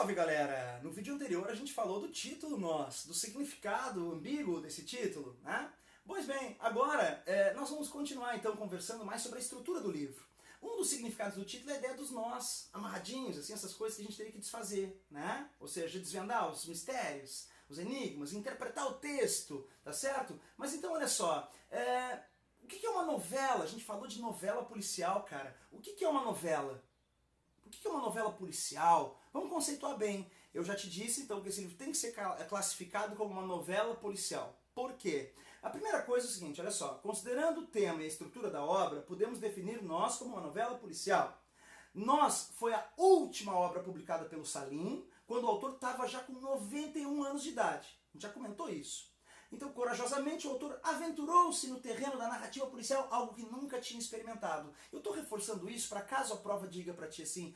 Salve galera! No vídeo anterior a gente falou do título nosso, do significado ambíguo desse título, né? Pois bem, agora nós vamos continuar então conversando mais sobre a estrutura do livro. Um dos significados do título é a ideia dos nós, amarradinhos, assim, essas coisas que a gente teria que desfazer, né? Ou seja, desvendar os mistérios, os enigmas, interpretar o texto, tá certo? Mas então olha só, o que é uma novela? A gente falou de novela policial, cara. O que é uma novela? O que é uma novela policial? Vamos conceituar bem. Eu já te disse, então, que esse livro tem que ser classificado como uma novela policial. Por quê? A primeira coisa é o seguinte, olha só. Considerando o tema e a estrutura da obra, podemos definir Nós como uma novela policial. Nós foi a última obra publicada pelo Salim, quando o autor estava já com 91 anos de idade. A gente já comentou isso. Então, corajosamente, o autor aventurou-se no terreno da narrativa policial, algo que nunca tinha experimentado. Eu estou reforçando isso para caso a prova diga para ti assim,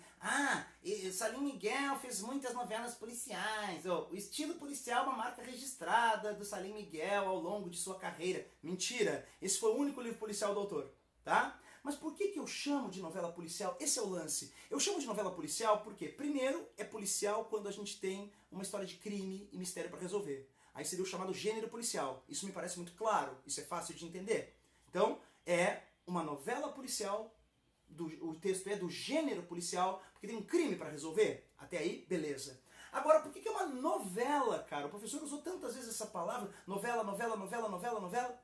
Salim Miguel fez muitas novelas policiais, o estilo policial é uma marca registrada do Salim Miguel ao longo de sua carreira. Mentira, esse foi o único livro policial do autor, tá? Mas por que eu chamo de novela policial? Esse é o lance. Eu chamo de novela policial porque, primeiro, é policial quando a gente tem uma história de crime e mistério para resolver. Aí seria o chamado gênero policial. Isso me parece muito claro, isso é fácil de entender. Então, é uma novela policial, o texto é do gênero policial, porque tem um crime para resolver. Até aí, beleza. Agora, por que é uma novela, cara? O professor usou tantas vezes essa palavra, novela, novela, novela, novela, novela.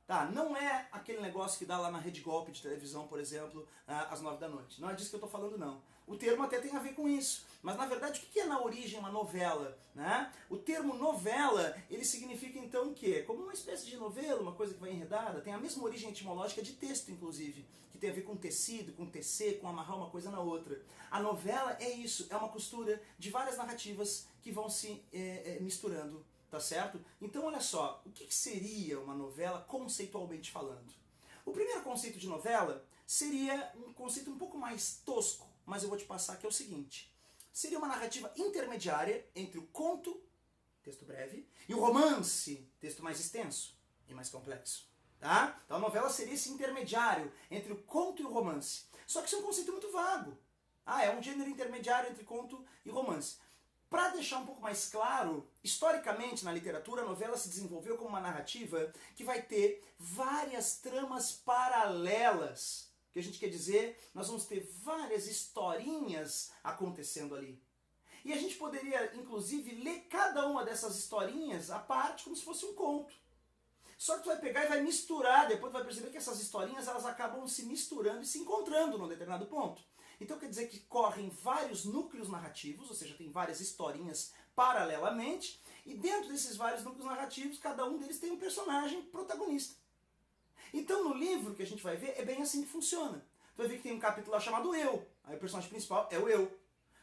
Tá, não é aquele negócio que dá lá na Rede Golpe de televisão, por exemplo, às 9 da noite. Não é disso que eu estou falando, não. O termo até tem a ver com isso. Mas, na verdade, o que é na origem uma novela? Né? O termo novela, ele significa, então, o quê? Como uma espécie de novela, uma coisa que vai enredada. Tem a mesma origem etimológica de texto, inclusive, que tem a ver com tecido, com tecer, com amarrar uma coisa na outra. A novela é isso, é uma costura de várias narrativas que vão se misturando. Tá certo? Então olha só, o que seria uma novela conceitualmente falando? O primeiro conceito de novela seria um conceito um pouco mais tosco, mas eu vou te passar que é o seguinte. Seria uma narrativa intermediária entre o conto, texto breve, e o romance, texto mais extenso e mais complexo. Tá? Então a novela seria esse intermediário entre o conto e o romance. Só que isso é um conceito muito vago. É um gênero intermediário entre conto e romance. Para deixar um pouco mais claro, historicamente na literatura a novela se desenvolveu como uma narrativa que vai ter várias tramas paralelas. O que a gente quer dizer? Nós vamos ter várias historinhas acontecendo ali. E a gente poderia, inclusive, ler cada uma dessas historinhas à parte como se fosse um conto. Só que tu vai pegar e vai misturar, depois tu vai perceber que essas historinhas elas acabam se misturando e se encontrando num determinado ponto. Então quer dizer que correm vários núcleos narrativos, ou seja, tem várias historinhas paralelamente, e dentro desses vários núcleos narrativos, cada um deles tem um personagem protagonista. Então no livro que a gente vai ver, é bem assim que funciona. Tu vai ver que tem um capítulo lá chamado Eu, aí o personagem principal é o Eu.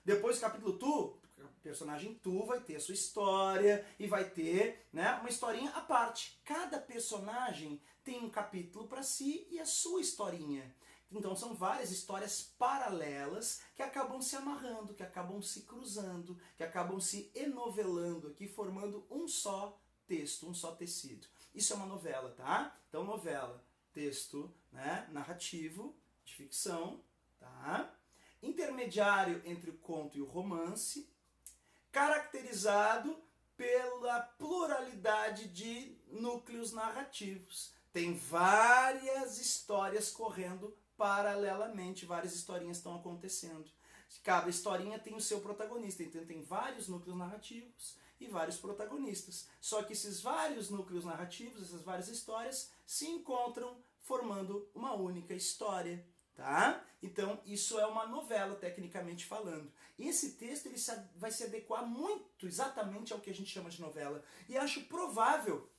Depois do capítulo Tu, o personagem Tu vai ter a sua história e vai ter, né, uma historinha à parte. Cada personagem tem um capítulo para si e a sua historinha. Então são várias histórias paralelas que acabam se amarrando, que acabam se cruzando, que acabam se enovelando aqui, formando um só texto, um só tecido. Isso é uma novela, tá? Então novela, texto, né, narrativo, de ficção, tá? Intermediário entre o conto e o romance, caracterizado pela pluralidade de núcleos narrativos. Tem várias histórias correndo paralelamente, várias historinhas estão acontecendo. Cada historinha tem o seu protagonista, então tem vários núcleos narrativos e vários protagonistas. Só que esses vários núcleos narrativos, essas várias histórias, se encontram formando uma única história. Tá? Então isso é uma novela, tecnicamente falando. E esse texto ele vai se adequar muito exatamente ao que a gente chama de novela. E acho provável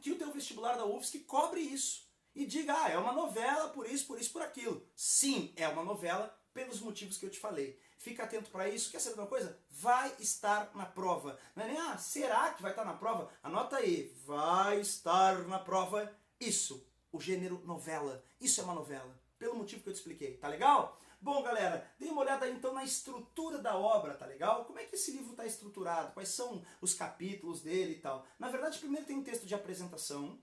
que o teu vestibular da UFSC cobre isso. E diga, é uma novela por isso, por aquilo. Sim, é uma novela pelos motivos que eu te falei. Fica atento para isso. Quer saber de uma coisa? Vai estar na prova. Não é nem, será que vai estar na prova? Anota aí, vai estar na prova. Isso, o gênero novela. Isso é uma novela. Pelo motivo que eu te expliquei, tá legal? Bom, galera, dê uma olhada então na estrutura da obra, tá legal? Como é que esse livro está estruturado? Quais são os capítulos dele e tal? Na verdade, primeiro tem um texto de apresentação,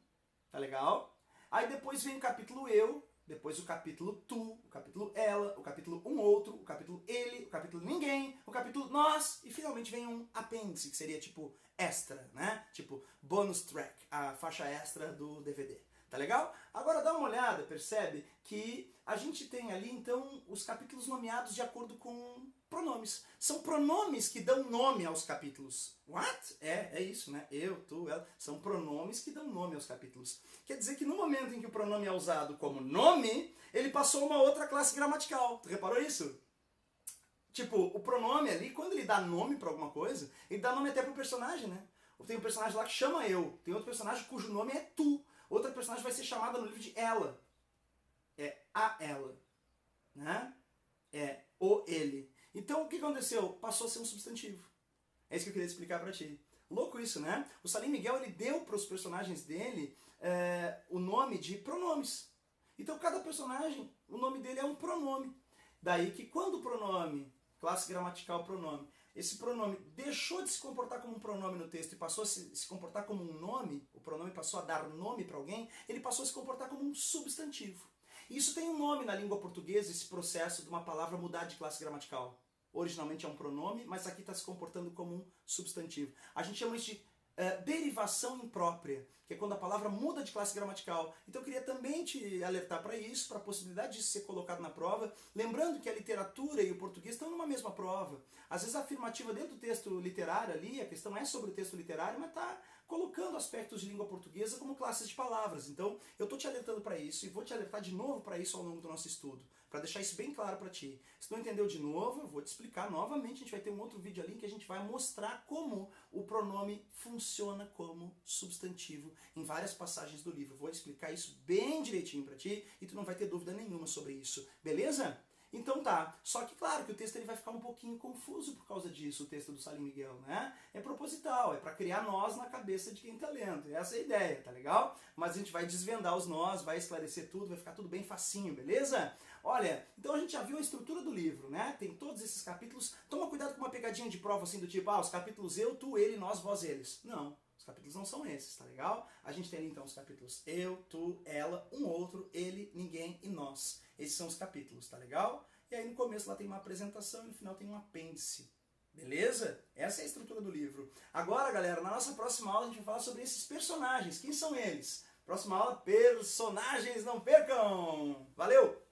tá legal? Aí depois vem o capítulo Eu, depois o capítulo tu, o capítulo ela, o capítulo um outro, o capítulo ele, o capítulo ninguém, o capítulo nós, e finalmente vem um apêndice, que seria tipo extra, né? Tipo bonus track, a faixa extra do DVD. Tá legal? Agora dá uma olhada, percebe que a gente tem ali então os capítulos nomeados de acordo com pronomes. São pronomes que dão nome aos capítulos. What? É isso, né? Eu, tu, ela. São pronomes que dão nome aos capítulos. Quer dizer que no momento em que o pronome é usado como nome, ele passou a uma outra classe gramatical. Tu reparou isso? Tipo, o pronome ali, quando ele dá nome pra alguma coisa, ele dá nome até pro personagem, né? Tem um personagem lá que chama eu. Tem outro personagem cujo nome é tu. Outra personagem vai ser chamada no livro de ela. É a ela. Né? É o ele. Então o que aconteceu? Passou a ser um substantivo. É isso que eu queria explicar pra ti. Louco isso, né? O Salim Miguel ele deu para os personagens dele o nome de pronomes. Então cada personagem, o nome dele é um pronome. Daí que quando o pronome, classe gramatical pronome, esse pronome deixou de se comportar como um pronome no texto e passou a se comportar como um nome, o pronome passou a dar nome para alguém, ele passou a se comportar como um substantivo. Isso tem um nome na língua portuguesa, esse processo de uma palavra mudar de classe gramatical. Originalmente é um pronome, mas aqui está se comportando como um substantivo. A gente chama isso de derivação imprópria, que é quando a palavra muda de classe gramatical. Então eu queria também te alertar para isso, para a possibilidade de ser colocado na prova, lembrando que a literatura e o português estão numa mesma prova. Às vezes a afirmativa dentro do texto literário ali, a questão é sobre o texto literário, mas está colocando aspectos de língua portuguesa como classes de palavras. Então eu estou te alertando para isso e vou te alertar de novo para isso ao longo do nosso estudo, para deixar isso bem claro para ti. Se não entendeu de novo, eu vou te explicar novamente, a gente vai ter um outro vídeo ali em que a gente vai mostrar como o pronome funciona como substantivo em várias passagens do livro. Vou explicar isso bem direitinho para ti e tu não vai ter dúvida nenhuma sobre isso, beleza? Então tá, só que claro que o texto ele vai ficar um pouquinho confuso por causa disso, o texto do Salim Miguel, né? É proposital, é para criar nós na cabeça de quem tá lendo, essa é a ideia, tá legal? Mas a gente vai desvendar os nós, vai esclarecer tudo, vai ficar tudo bem facinho, beleza? Olha, então a gente já viu a estrutura do livro, né? Tem todos esses capítulos, toma cuidado com uma pegadinha de prova assim do tipo, os capítulos eu, tu, ele, nós, vós, eles. Não. Os capítulos não são esses, tá legal? A gente tem ali então os capítulos eu, tu, ela, um outro, ele, ninguém e nós. Esses são os capítulos, tá legal? E aí no começo lá tem uma apresentação e no final tem um apêndice. Beleza? Essa é a estrutura do livro. Agora, galera, na nossa próxima aula a gente vai falar sobre esses personagens. Quem são eles? Próxima aula, personagens, não percam! Valeu!